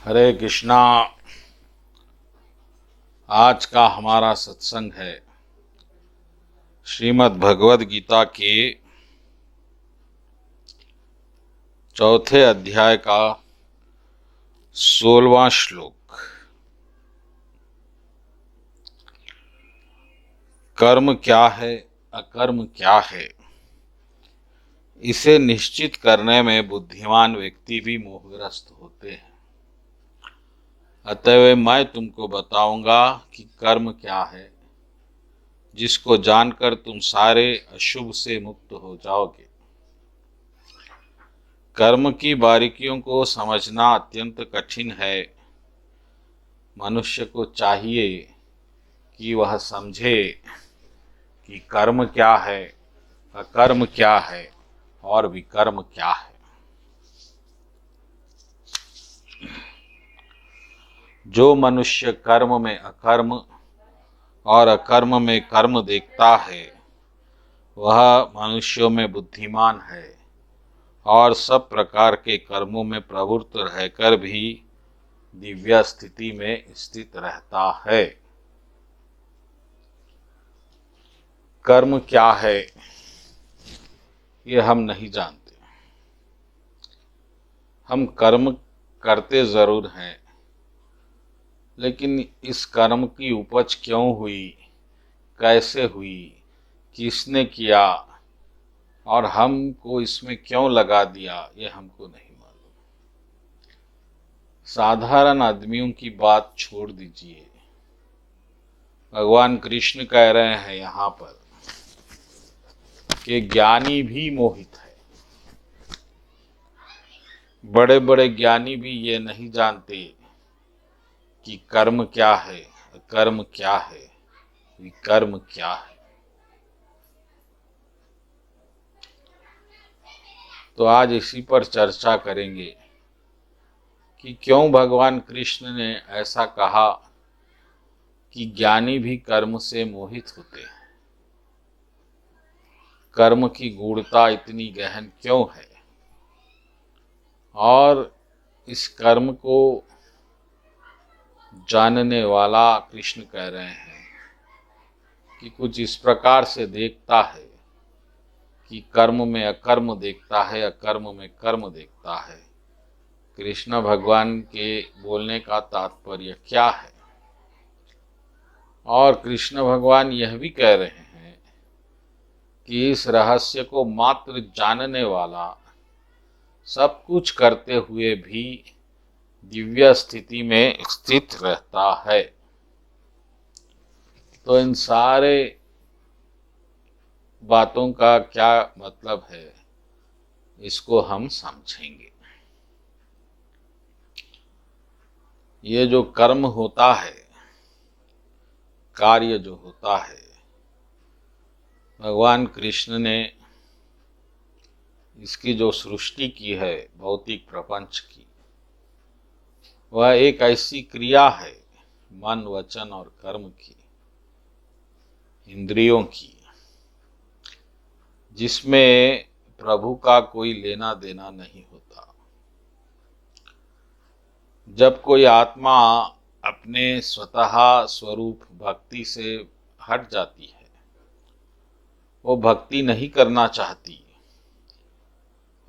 हरे कृष्णा। आज का हमारा सत्संग है श्रीमद् भगवद गीता के चौथे अध्याय का 16वां श्लोक। कर्म क्या है, अकर्म क्या है, इसे निश्चित करने में बुद्धिमान व्यक्ति भी मोहग्रस्त होते हैं। अतएव मैं तुमको बताऊंगा कि कर्म क्या है, जिसको जानकर तुम सारे अशुभ से मुक्त हो जाओगे। कर्म की बारीकियों को समझना अत्यंत कठिन है। मनुष्य को चाहिए कि वह समझे कि कर्म क्या है, अकर्म क्या है और विकर्म क्या है। जो मनुष्य कर्म में अकर्म और अकर्म में कर्म देखता है, वह मनुष्यों में बुद्धिमान है और सब प्रकार के कर्मों में प्रवृत्त रहकर भी दिव्य स्थिति में स्थित रहता है। कर्म क्या है ये हम नहीं जानते। हम कर्म करते जरूर हैं, लेकिन इस कर्म की उपज क्यों हुई, कैसे हुई, किसने किया और हमको इसमें क्यों लगा दिया, ये हमको नहीं मालूम। साधारण आदमियों की बात छोड़ दीजिए। भगवान कृष्ण कह रहे हैं यहाँ पर कि ज्ञानी भी मोहित है। बड़े बड़े ज्ञानी भी ये नहीं जानते कि कर्म क्या है, कर्म क्या है, विकर्म क्या है। तो आज इसी पर चर्चा करेंगे कि क्यों भगवान कृष्ण ने ऐसा कहा कि ज्ञानी भी कर्म से मोहित होते हैं। कर्म की गूढ़ता इतनी गहन क्यों है, और इस कर्म को जानने वाला कृष्ण कह रहे हैं कि कुछ इस प्रकार से देखता है कि कर्म में अकर्म देखता है, अकर्म में कर्म देखता है। कृष्ण भगवान के बोलने का तात्पर्य क्या है? और कृष्ण भगवान यह भी कह रहे हैं कि इस रहस्य को मात्र जानने वाला सब कुछ करते हुए भी दिव्य स्थिति में स्थित रहता है। तो इन सारे बातों का क्या मतलब है, इसको हम समझेंगे। ये जो कर्म होता है, कार्य जो होता है, भगवान कृष्ण ने इसकी जो सृष्टि की है भौतिक प्रपंच की, वह एक ऐसी क्रिया है मन, वचन और कर्म की, इंद्रियों की, जिसमें प्रभु का कोई लेना देना नहीं होता। जब कोई आत्मा अपने स्वतः स्वरूप भक्ति से हट जाती है, वो भक्ति नहीं करना चाहती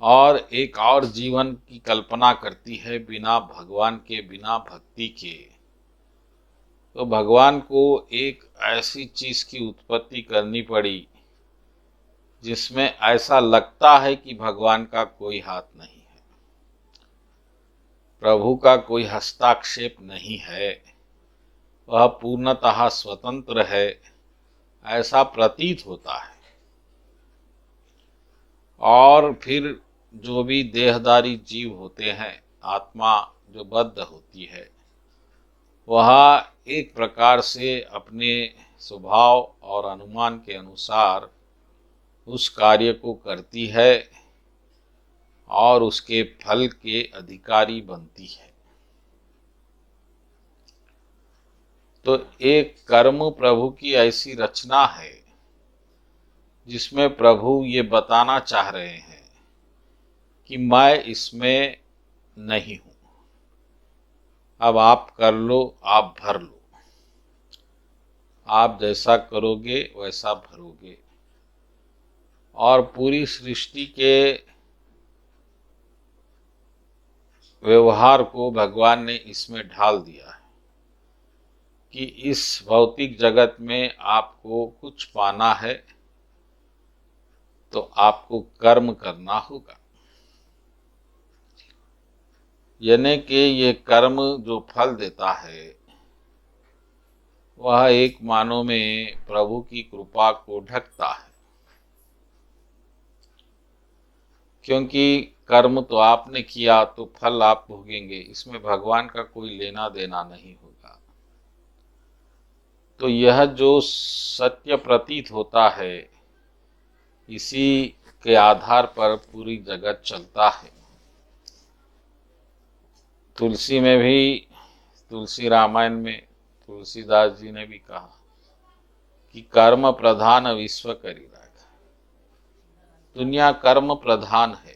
और एक और जीवन की कल्पना करती है बिना भगवान के, बिना भक्ति के, तो भगवान को एक ऐसी चीज की उत्पत्ति करनी पड़ी जिसमें ऐसा लगता है कि भगवान का कोई हाथ नहीं है, प्रभु का कोई हस्ताक्षेप नहीं है, वह पूर्णतः स्वतंत्र है, ऐसा प्रतीत होता है। और फिर जो भी देहधारी जीव होते हैं, आत्मा जो बद्ध होती है, वह एक प्रकार से अपने स्वभाव और अनुमान के अनुसार उस कार्य को करती है और उसके फल के अधिकारी बनती है। तो एक कर्म प्रभु की ऐसी रचना है जिसमें प्रभु ये बताना चाह रहे हैं कि मैं इसमें नहीं हूं। अब आप कर लो, आप भर लो। आप जैसा करोगे वैसा भरोगे। और पूरी सृष्टि के व्यवहार को भगवान ने इसमें ढाल दिया है कि इस भौतिक जगत में आपको कुछ पाना है तो आपको कर्म करना होगा। यानी कि ये कर्म जो फल देता है वह एक मानो में प्रभु की कृपा को ढकता है, क्योंकि कर्म तो आपने किया तो फल आप भोगेंगे, इसमें भगवान का कोई लेना देना नहीं होगा। तो यह जो सत्य प्रतीत होता है इसी के आधार पर पूरी जगत चलता है। तुलसी में भी, तुलसी रामायण में तुलसीदास जी ने भी कहा कि कर्म प्रधान विश्व करी राख। दुनिया कर्म प्रधान है।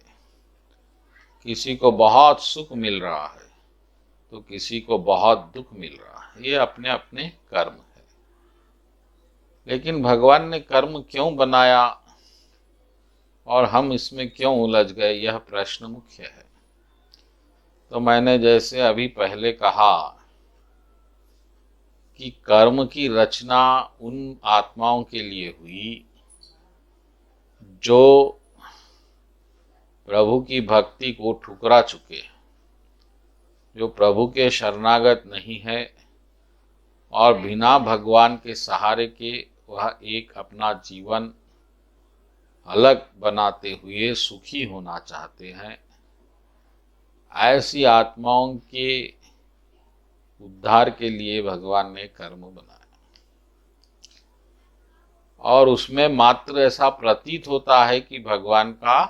किसी को बहुत सुख मिल रहा है तो किसी को बहुत दुख मिल रहा है, ये अपने अपने कर्म है। लेकिन भगवान ने कर्म क्यों बनाया और हम इसमें क्यों उलझ गए, यह प्रश्न मुख्य है। तो मैंने जैसे अभी पहले कहा कि कर्म की रचना उन आत्माओं के लिए हुई जो प्रभु की भक्ति को ठुकरा चुके, जो प्रभु के शरणागत नहीं है और बिना भगवान के सहारे के वह एक अपना जीवन अलग बनाते हुए सुखी होना चाहते हैं। ऐसी आत्माओं के उद्धार के लिए भगवान ने कर्म बनाया। और उसमें मात्र ऐसा प्रतीत होता है कि भगवान का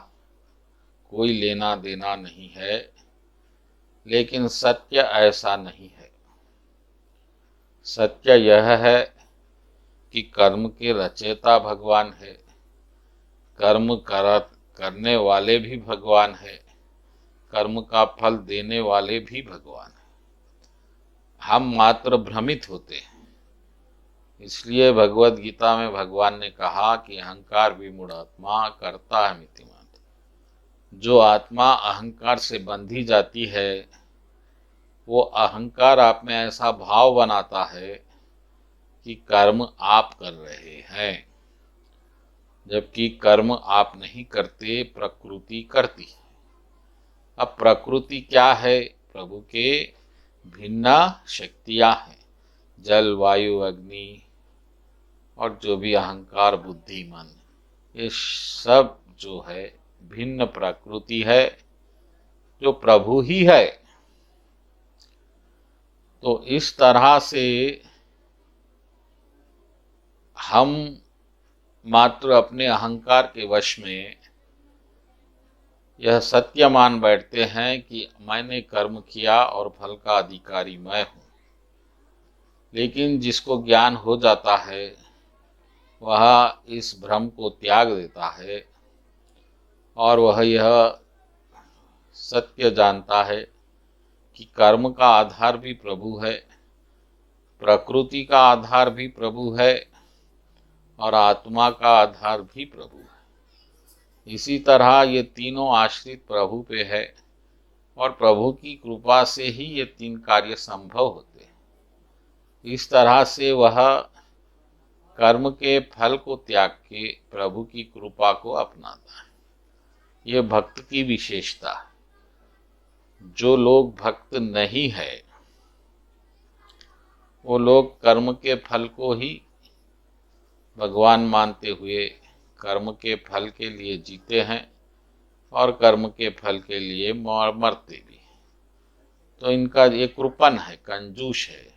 कोई लेना देना नहीं है, लेकिन सत्य ऐसा नहीं है। सत्य यह है कि कर्म के रचयिता भगवान है, कर्म करने वाले भी भगवान है, कर्म का फल देने वाले भी भगवान है। हम मात्र भ्रमित होते हैं। इसलिए भगवद गीता में भगवान ने कहा कि अहंकार विमूढ़ आत्मा करता है मितिमान। जो आत्मा अहंकार से बंधी जाती है वो अहंकार आप में ऐसा भाव बनाता है कि कर्म आप कर रहे हैं, जबकि कर्म आप नहीं करते, प्रकृति करती है। अब प्रकृति क्या है? प्रभु के भिन्न शक्तियां हैं, जल वायु अग्नि और जो भी अहंकार बुद्धि मन, ये सब जो है भिन्न प्रकृति है जो प्रभु ही है। तो इस तरह से हम मात्र अपने अहंकार के वश में यह सत्य मान बैठते हैं कि मैंने कर्म किया और फल का अधिकारी मैं हूँ। लेकिन जिसको ज्ञान हो जाता है वह इस भ्रम को त्याग देता है और वह यह सत्य जानता है कि कर्म का आधार भी प्रभु है, प्रकृति का आधार भी प्रभु है और आत्मा का आधार भी प्रभु है। इसी तरह ये तीनों आश्रित प्रभु पे है और प्रभु की कृपा से ही ये तीन कार्य संभव होते हैं। इस तरह से वह कर्म के फल को त्याग के प्रभु की कृपा को अपनाता है। ये भक्त की विशेषता है। जो लोग भक्त नहीं है वो लोग कर्म के फल को ही भगवान मानते हुए कर्म के फल के लिए जीते हैं और कर्म के फल के लिए मरते भी हैं। तो इनका ये कृपण है, कंजूस है,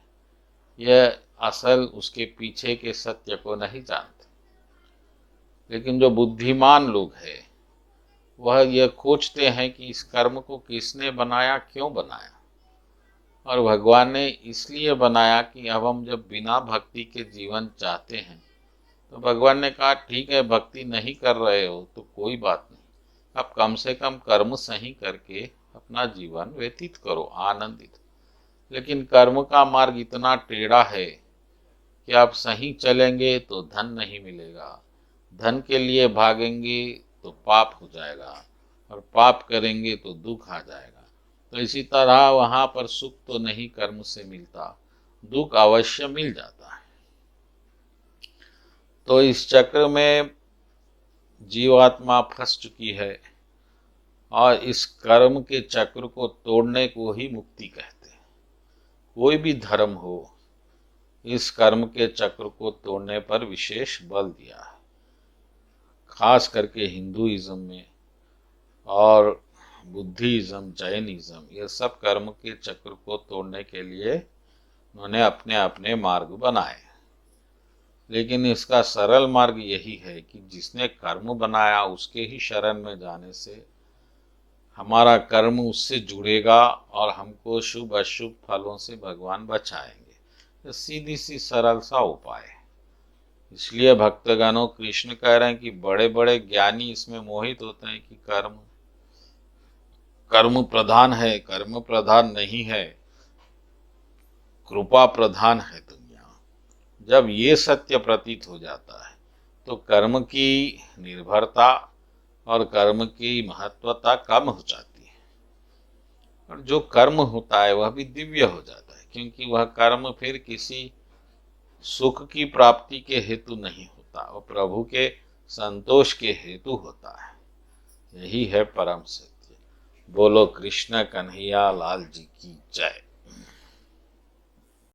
यह असल उसके पीछे के सत्य को नहीं जानते। लेकिन जो बुद्धिमान लोग हैं वह यह खोजते हैं कि इस कर्म को किसने बनाया, क्यों बनाया, और भगवान ने इसलिए बनाया कि अब हम जब बिना भक्ति के जीवन चाहते हैं तो भगवान ने कहा ठीक है भक्ति नहीं कर रहे हो तो कोई बात नहीं, अब कम से कम कर्म सही करके अपना जीवन व्यतीत करो आनंदित। लेकिन कर्म का मार्ग इतना टेढ़ा है कि आप सही चलेंगे तो धन नहीं मिलेगा, धन के लिए भागेंगे तो पाप हो जाएगा, और पाप करेंगे तो दुख आ जाएगा। तो इसी तरह वहाँ पर सुख तो नहीं कर्म से मिलता, दुख अवश्य मिल जाता है। तो इस चक्र में जीवात्मा फंस चुकी है, और इस कर्म के चक्र को तोड़ने को ही मुक्ति कहते हैं। कोई भी धर्म हो, इस कर्म के चक्र को तोड़ने पर विशेष बल दिया है। खास करके हिंदुइज्म में और बुद्धिज्म, जैनिज्म, ये सब कर्म के चक्र को तोड़ने के लिए उन्होंने अपने अपने मार्ग बनाए। लेकिन इसका सरल मार्ग यही है कि जिसने कर्म बनाया उसके ही शरण में जाने से हमारा कर्म उससे जुड़ेगा और हमको शुभ अशुभ फलों से भगवान बचाएंगे। तो सीधी सी सरल सा उपाय है। इसलिए भक्तगणों, कृष्ण कह रहे हैं कि बड़े बड़े ज्ञानी इसमें मोहित होते हैं कि कर्म कर्म प्रधान है, कर्म प्रधान नहीं है, कृपा प्रधान है दुनिया। जब ये सत्य प्रतीत हो जाता है तो कर्म की निर्भरता और कर्म की महत्वता कम हो जाती है, और जो कर्म होता है वह भी दिव्य हो जाता है, क्योंकि वह कर्म फिर किसी सुख की प्राप्ति के हेतु नहीं होता, वह प्रभु के संतोष के हेतु होता है। यही है परम सत्य। बोलो कृष्ण कन्हैया लाल जी की जय।